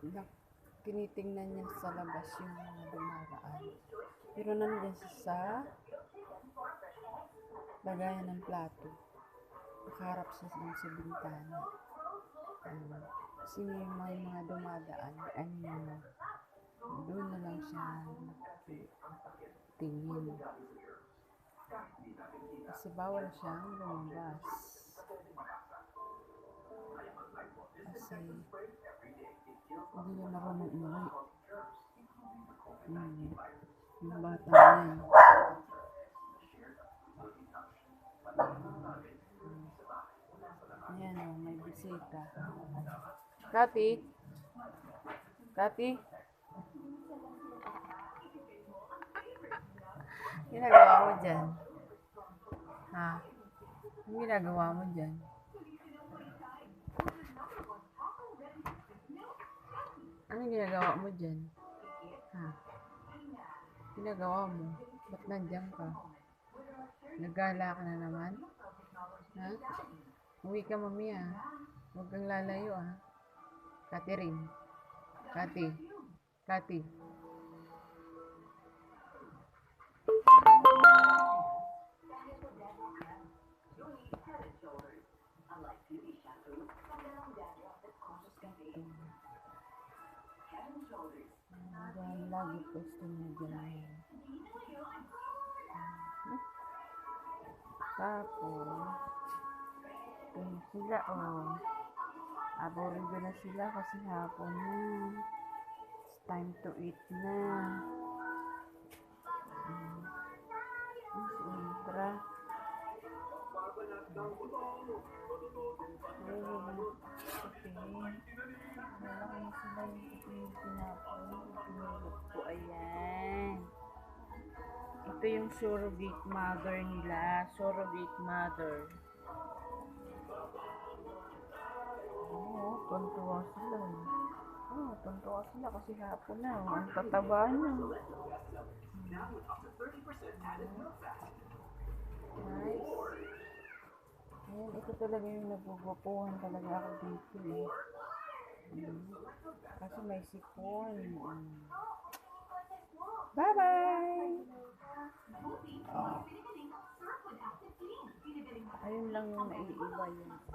na tinitingnan niya sa labas yung mga dumaraan. Pero nandiyan siya sa lagayan ng plato. Nakaharap siya sa bintana. Kasi may mga dumadaan, doon na lang siya tingin. Kasi bawal siyang lumabas. Kasi hindi niya marunong umuwi. Yung bata na yan. Ayan, may bisita. Kati? Kati? Ginagawa mo dyan? Ha? Ang ginagawa mo dyan? Anong ginagawa mo dyan? Ha? Ginagawa mo? Ba't nandiyan ka? Nagala ka na naman? Ha? Uwi ka mamaya. Huwag kang lalayo Kati rin. Kati. Kati. Lagi gusto niya dyan. Tapos, sila aborido na sila kasi hapon na. It's time to eat na. Ultra. Malaki sila yung pinapalog ko. Ayan. Ito yung surrogate mother nila. Surrogate mother. Tuntua sila. Tuntua sila kasi hapon na. Ang tataba na. Nice. Ayan, ito talaga yung nagugupuhan talaga ako dito Kasi may sipon. Bye-bye! Ayun lang yung naiiba yun.